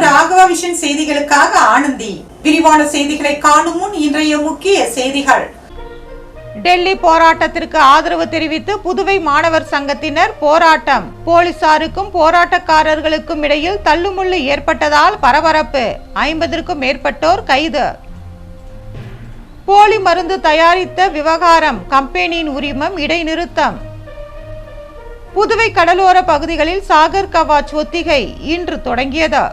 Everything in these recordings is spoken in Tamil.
ராகவா விஷன் செய்திகளுக்காக ஆனந்தி. விரிவான செய்திகளை காணும் முன் இன்றைய முக்கிய செய்திகள். டெல்லி போராட்டத்திற்கு ஆதரவு தெரிவித்து புதுவை மாணவர் சங்கத்தினர் போராட்டம். போலீசாருக்கும் போராட்டக்காரர்களுக்கும் இடையில் தள்ளுமுள்ளு ஏற்பட்டதால் பரபரப்பு. 50க்கும் மேற்பட்டோர் கைது. போலி மருந்து தயாரித்த விவகாரம், கம்பெனியின் உரிமம் இடைநிறுத்தம். புதுவை கடலோர பகுதிகளில் சாகர் கவாச் ஒத்திகை இன்று தொடங்கியது.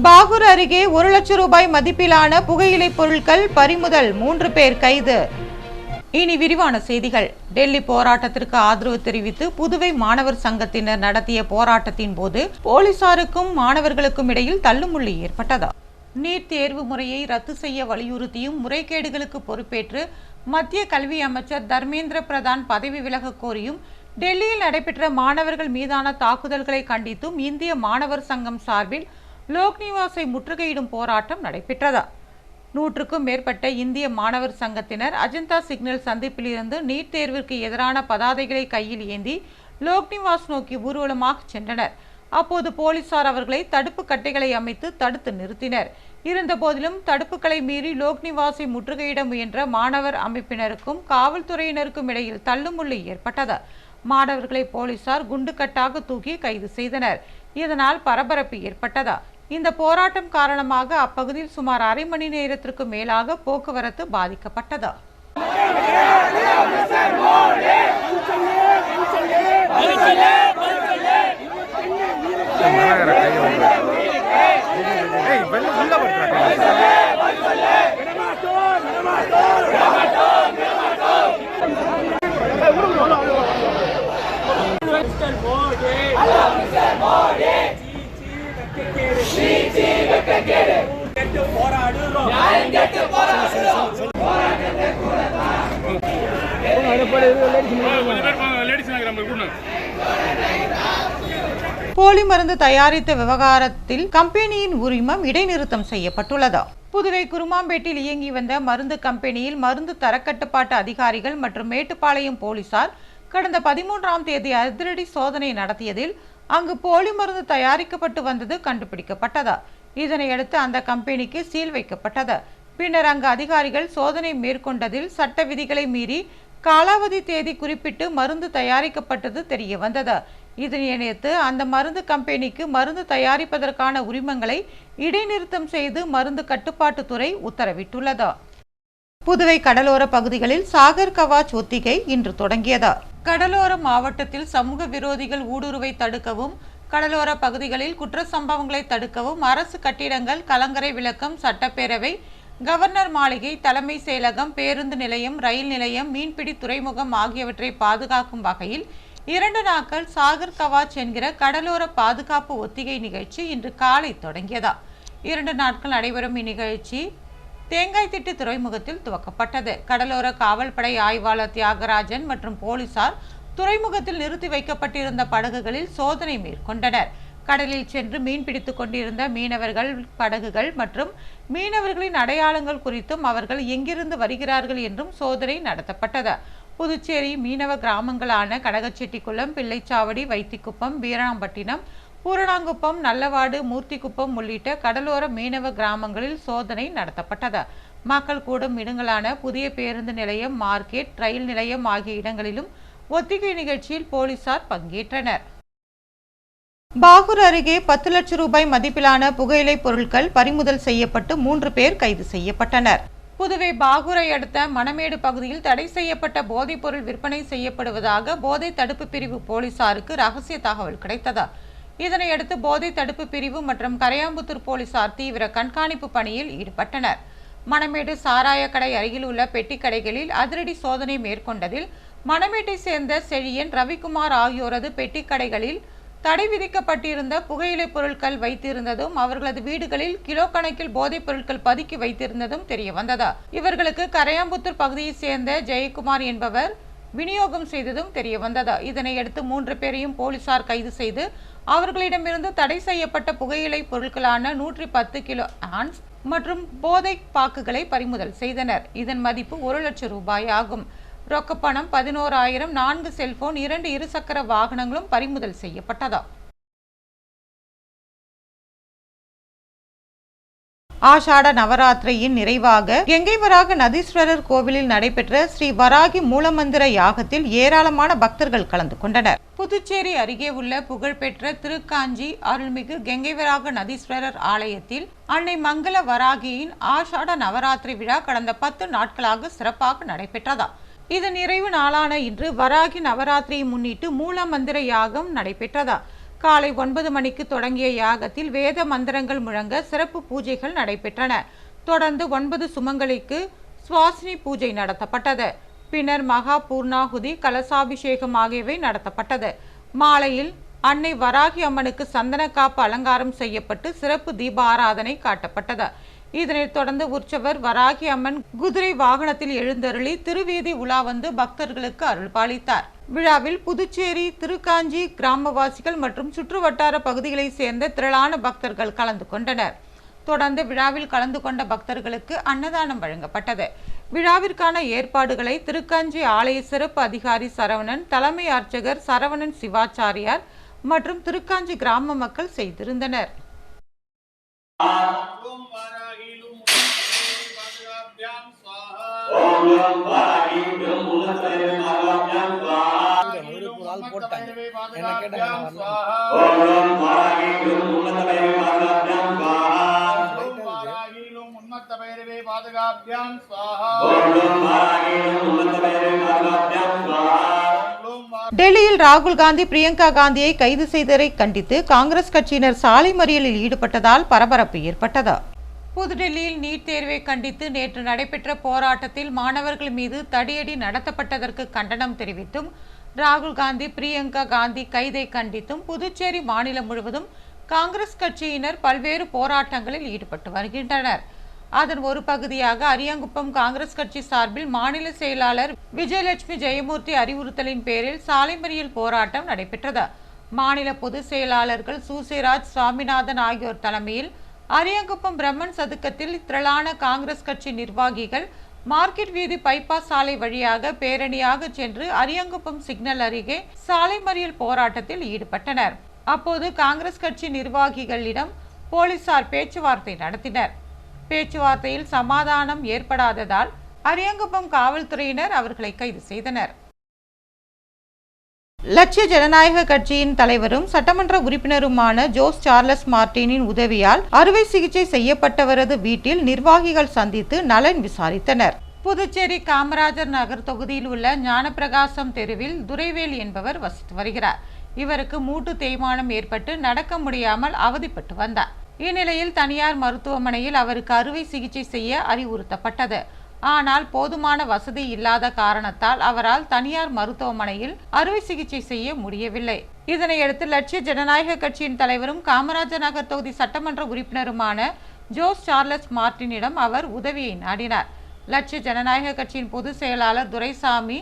பாகூர் அருகே 1 லட்சம் ரூபாய் மதிப்பிலான புகையிலை பொருட்கள் பறிமுதல், 3 பேர் கைது. இனி விரிவான செய்திகள். டெல்லி போராட்டத்திற்கு ஆதரவு தெரிவித்து புதுவை மாணவர் சங்கத்தினர் நடத்திய போராட்டத்தின் போது போலீசாருக்கும் மாணவர்களுக்கும் இடையில் தள்ளுமுள்ளு ஏற்பட்டது. நீட் தேர்வு முறையை ரத்து செய்ய வலியுறுத்தியும் முறைகேடுகளுக்கு பொறுப்பேற்று மத்திய கல்வி அமைச்சர் தர்மேந்திர பிரதான் பதவி விலக கோரியும் டெல்லியில் நடைபெற்ற மாணவர்கள் மீதான தாக்குதல்களை கண்டித்தும் இந்திய மாணவர் சங்கம் சார்பில் லோக்நிவாசை முற்றுகையிடும் போராட்டம் நடைபெற்றது. 100க்கும் மேற்பட்ட இந்திய மாணவர் சங்கத்தினர் அஜந்தா சிக்னல் சந்திப்பிலிருந்து நீட் தேர்விற்கு எதிரான பதாதைகளை கையில் ஏந்தி லோக்நிவாஸ் நோக்கி ஊர்வலமாக சென்றனர். அப்போது போலீசார் அவர்களை தடுப்பு கட்டைகளை அமைத்து தடுத்து நிறுத்தினர். இருந்தபோதிலும் தடுப்புகளை மீறி லோக்நிவாசை முற்றுகையிட முயன்ற மாணவர் அமைப்பினருக்கும் காவல்துறையினருக்கும் இடையில் தள்ளுமுள்ளு ஏற்பட்டது. மாணவர்களை போலீசார் குண்டுக்கட்டாக தூக்கி கைது செய்தனர். இதனால் பரபரப்பு ஏற்பட்டது. இந்த போராட்டம் காரணமாக அப்பகுதியில் சுமார் அரை மணி நேரத்திற்கு மேலாக போக்குவரத்து பாதிக்கப்பட்டது. போலி மருந்து தயாரித்த விவகாரத்தில் கம்பெனியின் உரிமம் இடைநிறுத்தம் செய்யப்பட்டுள்ளது. புதுவை குருமாம்பேட்டில் இயங்கி வந்த மருந்து கம்பெனியில் மருந்து தரக்கட்டுப்பாட்டு அதிகாரிகள் மற்றும் மேட்டுப்பாளையம் போலீசார் கடந்த 13ஆம் தேதி அதிரடி சோதனை நடத்தியதில் அங்கு போலி மருந்து தயாரிக்கப்பட்டு வந்தது கண்டுபிடிக்கப்பட்டது. இதனையடுத்து அந்த கம்பெனிக்கு சீல் வைக்கப்பட்டது. பின்னர் அங்கு அதிகாரிகள் சோதனை மேற்கொண்டதில் சட்ட விதிகளை மீறி காலாவதி தேதி குறிப்பிட்டு மருந்து தயாரிக்கப்பட்டது தெரிய வந்தது. இதனையடுத்து அந்த மருந்து கம்பெனிக்கு மருந்து தயாரிப்பதற்கான உரிமங்களை இடைநிறுத்தம் செய்து மருந்து கட்டுப்பாட்டுத்துறை உத்தரவிட்டுள்ளது. புதுவை கடலோர பகுதிகளில் சாகர் கவாச் ஒத்திகை இன்று தொடங்கியது. கடலோர மாவட்டத்தில் சமூக விரோதிகள் ஊடுருவை தடுக்கவும், கடலோர பகுதிகளில் குற்ற சம்பவங்களை தடுக்கவும் அரசு கட்டிடங்கள், கலங்கரை விளக்கம், சட்டப்பேரவை, கவர்னர் மாளிகை, தலைமை செயலகம், பேருந்து நிலையம், ரயில் நிலையம், மீன்பிடி துறைமுகம் ஆகியவற்றை பாதுகாக்கும் வகையில் 2 நாட்கள் சாகர் கவாச் என்கிற கடலோர பாதுகாப்பு ஒத்திகை நிகழ்ச்சி இன்று காலை தொடங்கியது. 2 நாட்கள் நடைபெறும் இந்நிகழ்ச்சி தேங்காய்திட்டு துறைமுகத்தில் துவக்கப்பட்டது. கடலோர காவல்படை ஆய்வாளர் தியாகராஜன் மற்றும் போலீசார் துறைமுகத்தில் நிறுத்தி வைக்கப்பட்டிருந்த படகுகளில் சோதனை மேற்கொண்டனர். கடலில் சென்று மீன்பிடித்துக் கொண்டிருந்த மீனவர்கள், படகுகள் மற்றும் மீனவர்களின் அடையாளங்கள் குறித்தும் அவர்கள் எங்கிருந்து வருகிறார்கள் என்றும் சோதனை நடத்தப்பட்டது. புதுச்சேரி மீனவ கிராமங்களான கடகச்செட்டிக்குளம், பிள்ளைச்சாவடி, வைத்திக்குப்பம், வீராம்பட்டினம், பூரணாங்குப்பம், நல்லவாடு, மூர்த்திக்குப்பம் உள்ளிட்ட கடலோர மீனவ கிராமங்களில் சோதனை நடத்தப்பட்டது. மக்கள் கூடும் இடங்களான புதிய பேருந்து நிலையம், மார்க்கெட், ரயில் நிலையம் ஆகிய இடங்களிலும் ஒத்திகை நிகழ்ச்சியில் போலீசார் பங்கேற்றனர். பாகூர் அருகே 10 லட்சம் ரூபாய் மதிப்பிலான புகையிலை பொருட்கள் பறிமுதல் செய்யப்பட்டு 3 பேர் கைது செய்யப்பட்டனர். புதுவை பாகூரை அடுத்த மணமேடு பகுதியில் தடை செய்யப்பட்ட போதைப் பொருள் விற்பனை செய்யப்படுவதாக போதை தடுப்பு பிரிவு போலீசாருக்கு ரகசிய தகவல் கிடைத்தது. இதனையடுத்து போதை தடுப்பு பிரிவு மற்றும் கரையாம்புத்தூர் போலீசார் தீவிர கண்காணிப்பு பணியில் ஈடுபட்டனர். மணமேடு சாராய கடை அருகில் உள்ள பெட்டி கடைகளில் அதிரடி சோதனை மேற்கொண்டதில் மணமேட்டை சேர்ந்த செழியன், ரவிக்குமார் ஆகியோரது பெட்டி கடைகளில் தடை விதிக்கப்பட்டிருந்த புகையிலை பொருட்கள் வைத்திருந்ததும், அவர்களது வீடுகளில் கிலோ கணக்கில் போதைப் பொருட்கள் பதுக்கி வைத்திருந்ததும் தெரிய வந்தது. இவர்களுக்கு கரையாம்புத்தூர் பகுதியைச் சேர்ந்த ஜெயக்குமார் என்பவர் விநியோகம் செய்ததும் தெரிய வந்தது. இதனையடுத்து 3 பேரையும் போலீசார் கைது செய்து அவர்களிடமிருந்து தடை செய்யப்பட்ட புகையிலை பொருட்களான 110 கிலோ ஆன்ஸ் மற்றும் போதை பாக்குகளை பறிமுதல் செய்தனர். இதன் மதிப்பு 1 லட்சம் ரூபாய் ஆகும். ரொக்கப்பணம் 11,000, 4 செல்போன், 2 இருசக்கர வாகனங்களும் பறிமுதல் செய்யப்பட்டது. ஆஷாட நவராத்திரியின் நிறைவாக கங்கை வராக நதீஸ்வரர் கோவிலில் நடைபெற்ற ஸ்ரீ வராகி மூலமந்திர யாகத்தில் ஏராளமான பக்தர்கள் கலந்து கொண்டனர். புதுச்சேரி அருகே உள்ள புகழ்பெற்ற திருக்காஞ்சி அருள்மிகு கங்கை வராக நதீஸ்வரர் ஆலயத்தில் அன்னை மங்கள வராகியின் ஆஷாட நவராத்திரி விழா கடந்த 10 நாட்களாக சிறப்பாக நடைபெற்றதா. இதன் நிறைவு நாளான இன்று வராகி நவராத்திரியை முன்னிட்டு மூலமந்திர யாகம் நடைபெற்றதா. காலை 9 மணிக்கு தொடங்கிய யாகத்தில் வேத மந்திரங்கள் முழங்க சிறப்பு பூஜைகள் நடைபெற்றன. தொடர்ந்து 9 சுமங்கலிக்கு சுவாசினி பூஜை நடத்தப்பட்டது. பின்னர் மகா பூர்ணாகுதி, கலசாபிஷேகம் ஆகியவை நடத்தப்பட்டது. மாலையில் அன்னை வராகி அம்மனுக்கு சந்தன காப்பு அலங்காரம் செய்யப்பட்டு சிறப்பு தீப ஆராதனை காட்டப்பட்டது. இதனைத் தொடர்ந்து உற்சவர் வராகி அம்மன் குதிரை வாகனத்தில் எழுந்தருளி திருவீதி உலா வந்து பக்தர்களுக்கு அருள்பாலித்தார். விழாவில் புதுச்சேரி, திருக்காஞ்சி கிராமவாசிகள் மற்றும் சுற்றுவட்டார பகுதிகளைச் சேர்ந்த திரளான பக்தர்கள் கலந்து கொண்டனர். தொடர்ந்து விழாவில் கலந்து கொண்ட பக்தர்களுக்கு அன்னதானம் வழங்கப்பட்டது. விழாவிற்கான ஏற்பாடுகளை திருக்காஞ்சி ஆலய சிறப்பு அதிகாரி சரவணன், தலைமை அர்ச்சகர் சரவணன் சிவாச்சாரியார் மற்றும் திருக்காஞ்சி கிராம மக்கள் செய்திருந்தனர். டெல்லியில் ராகுல் காந்தி, பிரியங்கா காந்தியை கைது செய்ததை கண்டித்து காங்கிரஸ் கட்சியினர் சாலை மறியலில் ஈடுபட்டதால் பரபரப்பு ஏற்பட்டது. புதுடெல்லியில் நீட் தேர்வை கண்டித்து நேற்று நடைபெற்ற போராட்டத்தில் மாணவர்கள் மீது தடியடி நடத்தப்பட்டதற்கு கண்டனம் தெரிவித்தும், ராகுல் காந்தி, பிரியங்கா காந்தி கைதை கண்டித்தும் புதுச்சேரி மாநிலம் முழுவதும் காங்கிரஸ் கட்சியினர் பல்வேறு போராட்டங்களில் ஈடுபட்டு வருகின்றனர். அதன் ஒரு பகுதியாக அரியாங்குப்பம் காங்கிரஸ் கட்சி சார்பில் மாநில செயலாளர் விஜயலட்சுமி ஜெயமூர்த்தி அறிவுறுத்தலின் பேரில் சாலை மறியல் போராட்டம் நடைபெற்றது. மாநில பொதுச் செயலாளர்கள் சூசிராஜ், சுவாமிநாதன் ஆகியோர் தலைமையில் அரியாங்குப்பம் பிரம்மன் சதுக்கத்தில் திரளான காங்கிரஸ் கட்சி நிர்வாகிகள் மார்க்கெட் வீதி பைபாஸ் சாலை வழியாக பேரணியாக சென்று அரியாங்குப்பம் சிக்னல் அருகே சாலை மறியல் போராட்டத்தில் ஈடுபட்டனர். அப்போது காங்கிரஸ் கட்சி நிர்வாகிகளிடம் போலீசார் பேச்சுவார்த்தை நடத்தினர். பேச்சுவார்த்தையில் சமாதானம் ஏற்படாததால் அரியாங்குப்பம் காவல்துறையினர் அவர்களை கைது செய்தனர். லட்சிய ஜனநாயக கட்சியின் தலைவரும் சட்டமன்ற உறுப்பினருமான ஜோஸ் சார்லஸ் மார்டினின் உதவியால் அறுவை சிகிச்சை செய்யப்பட்டவரது வீட்டில் நிர்வாகிகள் சந்தித்து நலன் விசாரித்தனர். புதுச்சேரி காமராஜர் நகர் தொகுதியில் உள்ள ஞானப்பிரகாசம் தெருவில் துரைவேல் என்பவர் வசித்து வருகிறார். இவருக்கு மூட்டு தேய்மானம் ஏற்பட்டு நடக்க முடியாமல் அவதிப்பட்டு வந்தார். இந்நிலையில் தனியார் மருத்துவமனையில் அவருக்கு அறுவை சிகிச்சை செய்ய அறிவுறுத்தப்பட்டது. ஆனால் போதுமான வசதி இல்லாத காரணத்தால் அவரால் தனியார் மருத்துவமனையில் அறுவை சிகிச்சை செய்ய முடியவில்லை. இதனையடுத்து லட்சிய ஜனநாயக கட்சியின் தலைவரும் காமராஜர் நகர் தொகுதி சட்டமன்ற உறுப்பினருமான ஜோஸ் சார்லஸ் மார்டினிடம் அவர் உதவியை நாடினார். லட்சிய ஜனநாயக கட்சியின் பொதுச் செயலாளர் துரைசாமி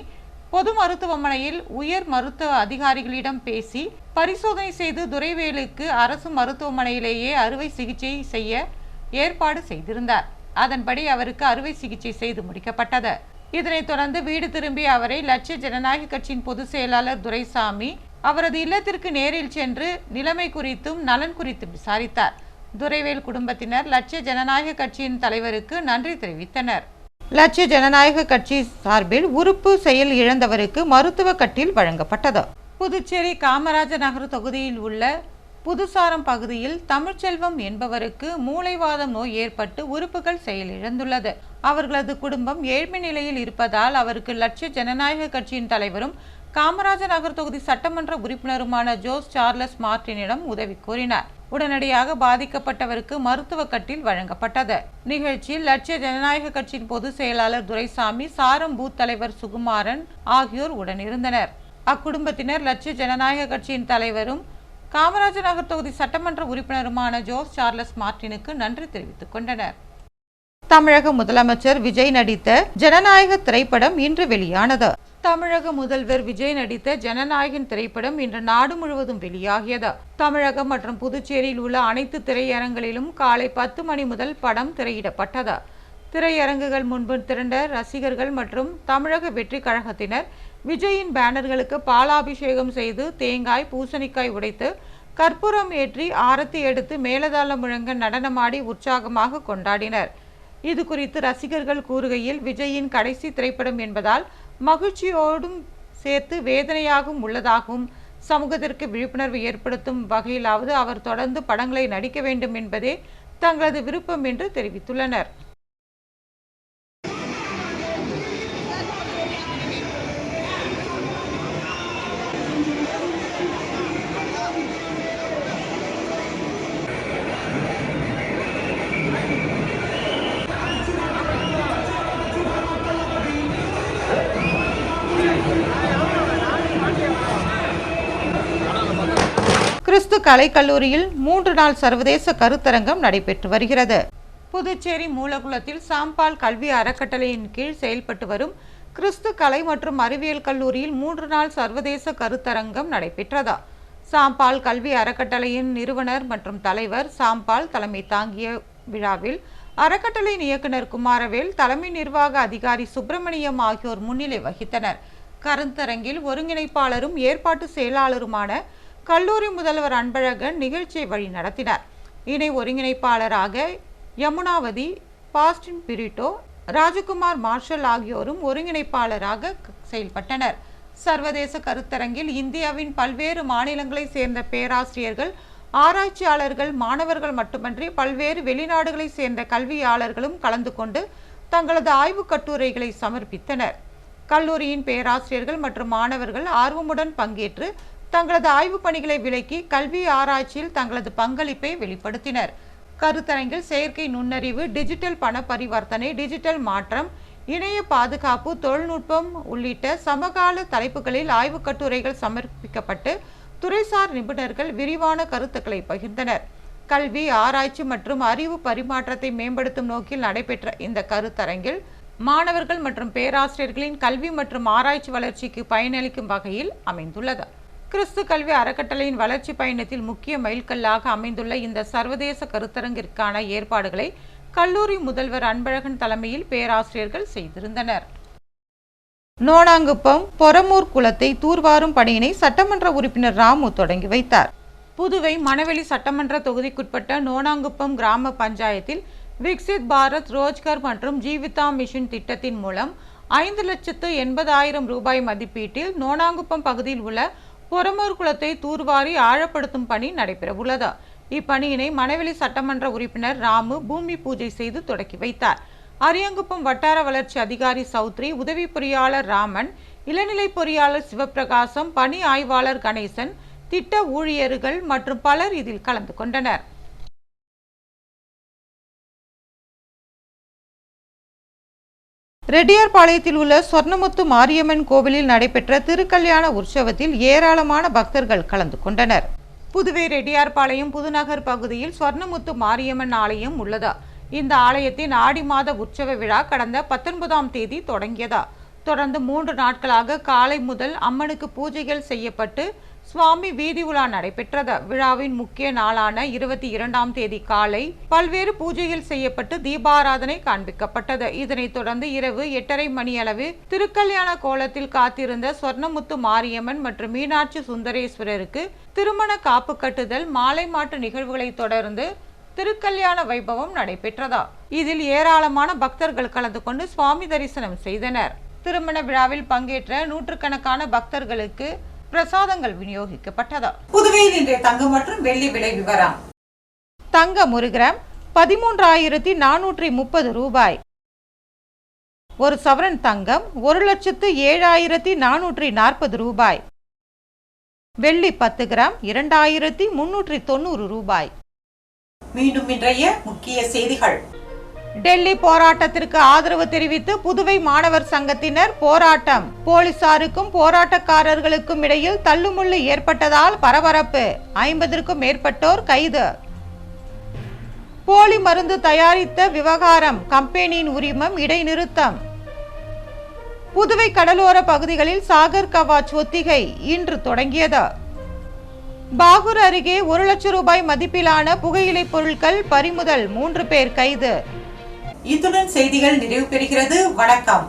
பொது மருத்துவமனையில் உயர் மருத்துவ அதிகாரிகளிடம் பேசி பரிசோதனை செய்து துரைவேலுக்கு அரசு மருத்துவமனையிலேயே அறுவை சிகிச்சை செய்ய ஏற்பாடு செய்திருந்தார். அதன்படி அவருக்கு அறுவை சிகிச்சை செய்து முடிக்கப்பட்டது. இதனைத் தொடர்ந்து வீடு திரும்பிய அவரை லட்சிய ஜனநாயக கட்சியின் பொதுச் செயலாளர் துரைசாமி அவரது இல்லத்திற்கு நேரில் சென்று நிலைமை குறித்தும் நலன் குறித்தும் விசாரித்தார். துரைவேல் குடும்பத்தினர் லட்சிய ஜனநாயக கட்சியின் தலைவருக்கு நன்றி தெரிவித்தனர். லட்சிய ஜனநாயக கட்சி சார்பில் உறுப்பு செயல் இழந்தவருக்கு மருத்துவ கட்டில் வழங்கப்பட்டது. புதுச்சேரி காமராஜர் நகர் தொகுதியில் உள்ள புதுசாரம் பகுதியில் தமிழ்ச்செல்வம் என்பவருக்கு மூளைவாதம் நோய் ஏற்பட்டு உறுப்புகள் செயலிழந்துள்ளது. அவர்களது குடும்பம் ஏழ்மை நிலையில் இருப்பதால் அவருக்கு லட்சிய ஜனநாயக கட்சியின் தலைவரும் காமராஜர் நகர் தொகுதி சட்டமன்ற உறுப்பினருமான ஜோஸ் சார்லஸ் மார்டினிடம் உதவி கோரினார். உடனடியாக பாதிக்கப்பட்டவருக்கு மருத்துவ கட்டில் வழங்கப்பட்டது. நிகழ்ச்சியில் லட்சிய ஜனநாயக கட்சியின் பொதுச் செயலாளர் துரைசாமி, சாரம் பூத் தலைவர் சுகுமாரன் ஆகியோர் உடனிருந்தனர். அக்குடும்பத்தினர் லட்சிய ஜனநாயக கட்சியின் தலைவரும் காமராஜர் நகர் தொகுதி சட்டமன்ற உறுப்பினருமான ஜோஸ் சார்லஸ் மார்டினுக்கு நன்றி தெரிவித்துக் கொண்டனர். தமிழக முதலமைச்சர் விஜய் நடித்த ஜனநாயக திரைப்படம் இன்று வெளியானது. தமிழக முதல்வர் விஜய் நடித்த ஜனநாயகன் திரைப்படம் இன்று நாடு முழுவதும் வெளியாகியது. தமிழகம் மற்றும் புதுச்சேரியில் உள்ள அனைத்து திரையரங்களிலும் காலை 10 மணி முதல் படம் திரையிடப்பட்டது. திரையரங்குகள் முன்பு திரண்ட ரசிகர்கள் மற்றும் தமிழக வெற்றி கழகத்தினர் விஜயின் பேனர்களுக்கு பாலாபிஷேகம் செய்து தேங்காய், பூசணிக்காய் உடைத்து கற்பூரம் ஏற்றி ஆரத்தி எடுத்து மேலதாளம் முழங்க நடனமாடி உற்சாகமாக கொண்டாடினர். இது குறித்து ரசிகர்கள் கூறுகையில், விஜயின் கடைசி திரைப்படம் என்பதால் மகிழ்ச்சியோடும் சேர்த்து வேதனையாகவும் உள்ளதாகவும், சமூகத்திற்கு விழிப்புணர்வு ஏற்படுத்தும் வகையிலாவது அவர் தொடர்ந்து படங்களை நடிக்க வேண்டும் என்பதே தங்களது விருப்பம் என்று தெரிவித்துள்ளனர். கிறிஸ்து கலைக்கல்லூரியில் 3 நாள் சர்வதேச கருத்தரங்கம் நடைபெற்று வருகிறது. புதுச்சேரி மூலகுளத்தில் சாம்பால் கல்வி அறக்கட்டளையின் கீழ் செயல்பட்டு வரும் கிறிஸ்து கலை மற்றும் அறிவியல் கல்லூரியில் 3 நாள் சர்வதேச கருத்தரங்கம் நடைபெற்றது. சாம்பால் கல்வி அறக்கட்டளையின் நிறுவனர் மற்றும் தலைவர் சாம்பால் தலைமை தாங்கிய விழாவில் அறக்கட்டளையின் இயக்குனர் குமாரவேல், தலைமை நிர்வாக அதிகாரி சுப்பிரமணியம் ஆகியோர் முன்னிலை வகித்தனர். கருத்தரங்கில் ஒருங்கிணைப்பாளரும் ஏற்பாட்டு செயலாளருமான கல்லூரி முதல்வர் அன்பழகன் நிகழ்ச்சியை வழி நடத்தினார். இணை ஒருங்கிணைப்பாளராக யமுனாவதி, பாஸ்டின் பிரிட்டோ, ராஜகுமார் மார்ஷல் ஆகியோரும் ஒருங்கிணைப்பாளராக செயல்பட்டனர். சர்வதேச கருத்தரங்கில் இந்தியாவின் பல்வேறு மாநிலங்களை சேர்ந்த பேராசிரியர்கள், ஆராய்ச்சியாளர்கள், மாணவர்கள் மட்டுமன்றி பல்வேறு வெளிநாடுகளை சேர்ந்த கல்வியாளர்களும் கலந்து கொண்டு தங்களது ஆய்வு கட்டுரைகளை சமர்ப்பித்தனர். கல்லூரியின் பேராசிரியர்கள் மற்றும் மாணவர்கள் ஆர்வமுடன் பங்கேற்று தங்களது ஆய்வு பணிகளை விளக்கி கல்வி ஆராய்ச்சியில் தங்களது பங்களிப்பை வெளிப்படுத்தினர். கருத்தரங்கில் செயற்கை நுண்ணறிவு, டிஜிட்டல் பண பரிவர்த்தனை, டிஜிட்டல் மாற்றம், இணைய பாதுகாப்பு, தொழில்நுட்பம் உள்ளிட்ட சமகால தலைப்புகளில் ஆய்வு கட்டுரைகள் சமர்ப்பிக்கப்பட்டு துறைசார் நிபுணர்கள் விரிவான கருத்துக்களை பகிர்ந்தனர். கல்வி, ஆராய்ச்சி மற்றும் அறிவு பரிமாற்றத்தை மேம்படுத்தும் நோக்கில் நடைபெற்ற இந்த கருத்தரங்கில் மாணவர்கள் மற்றும் பேராசிரியர்களின் கல்வி மற்றும் ஆராய்ச்சி வளர்ச்சிக்கு பயனளிக்கும் வகையில் அமைந்துள்ளது. கிறிஸ்து கல்வி அறக்கட்டளையின் வளர்ச்சி பயணத்தில் முக்கிய மைல்கல்லாக அமைந்துள்ள இந்த சர்வதேச கருத்தரங்கிற்கான ஏற்பாடுகளை கல்லூரி முதல்வர் அன்பழகன் தலைமையில் பேராசிரியர்கள் செய்திருந்தனர். நோனாங்குப்பம் பொறமூர் குளத்தை தூர்வாரும் பணியினை சட்டமன்ற உறுப்பினர் ராமு தொடங்கி வைத்தார். புதுவை மணவெளி சட்டமன்ற தொகுதிக்குட்பட்ட நோனாங்குப்பம் கிராம பஞ்சாயத்தில் விக்சித் பாரத் ரோஜ்கர் மற்றும் ஜீவிதா மிஷன் திட்டத்தின் மூலம் 5,80,000 ரூபாய் மதிப்பீட்டில் நோனாங்குப்பம் பகுதியில் உள்ள பொறமூர் குளத்தை தூர்வாரி ஆழப்படுத்தும் பணி நடைபெறவுள்ளது. இப்பணியினை மணவெளி சட்டமன்ற உறுப்பினர் ராமு பூமி பூஜை செய்து தொடக்கி வைத்தார். அரியங்குப்பம் வட்டார வளர்ச்சி அதிகாரி சௌத்ரி, உதவி பொறியாளர் ராமன், இளநிலை பொறியாளர் சிவபிரகாசம், பணி ஆய்வாளர் கணேசன், திட்ட ஊழியர்கள் மற்றும் பலர் இதில் கலந்து கொண்டனர். ரெட்டியார்பாளையத்தில் உள்ள சொர்ணமுத்து மாரியம்மன் கோவிலில் நடைபெற்ற திருக்கல்யாண உற்சவத்தில் ஏராளமான பக்தர்கள் கலந்து கொண்டனர். புதுவை ரெட்டியார்பாளையம் புதுநகர் பகுதியில் சொர்ணமுத்து மாரியம்மன் ஆலயம் உள்ளது. இந்த ஆலயத்தின் ஆடி மாத உற்சவ விழா கடந்த 19ஆம் தேதி தொடங்கியது. தொடர்ந்து 3 நாட்களாக காலை முதல் அம்மனுக்கு பூஜைகள் செய்யப்பட்டு சுவாமி வீதி உலா நடைபெற்றது. விழாவின் முக்கிய நாளான 22ஆம் தேதி காலை பல்வேறு பூஜைகள் செய்யப்பட்டு தீபாராதனை காண்பிக்கப்பட்டது. இதனைத் தொடர்ந்து இரவு 8:30 மணியளவு திருக்கல்யாண கோலத்தில் காத்திருந்த சொர்ணமுத்து மாரியம்மன் மற்றும் மீனாட்சி சுந்தரேஸ்வரருக்கு திருமண காப்பு கட்டுதல், மாலை மாட்டு நிகழ்வுகளை தொடர்ந்து திருக்கல்யாண வைபவம் நடைபெற்றதா. இதில் ஏராளமான பக்தர்கள் கலந்து கொண்டு சுவாமி தரிசனம் செய்தனர். திருமண விழாவில் பங்கேற்ற நூற்றுக்கணக்கான பக்தர்களுக்கு பிரசாதங்கள் விநியோகிக்கப்பட்டதா. புதுவையில் இன்றைய தங்கம் மற்றும் வெள்ளி விலை விவரம். தங்கம் 1 கிராம் 13,430 ரூபாய். ஒரு சவரன் தங்கம் 1,07,440 ரூபாய். வெள்ளி 10 கிராம் 2,390 ரூபாய். மீண்டும் இன்றைய முக்கிய செய்திகள். டெல்லி போராட்டத்திற்கு ஆதரவு தெரிவித்து புதுவை மாணவர் சங்கத்தினர் போராட்டம். போலீசாருக்கும் போராட்டக்காரர்களுக்கும் இடையில் தள்ளுமுள்ளு ஏற்பட்டதால் பரபரப்பு. 50க்கும் மேற்பட்டோர் கைது. போலி மருந்து தயாரித்த விவகாரம், கம்பெனியின் உரிமம் இடைநிறுத்தம். புதுவை கடலோர பகுதிகளில் சாகர் கவாச் ஒத்திகை இன்று தொடங்கியது. பாகூர் அருகே 1 லட்சம் ரூபாய் மதிப்பிலான புகையிலை பொருட்கள் பறிமுதல், 3 பேர் கைது. இத்துடன் செய்திகள் நிறைவு பெறுகிறது. வணக்கம்.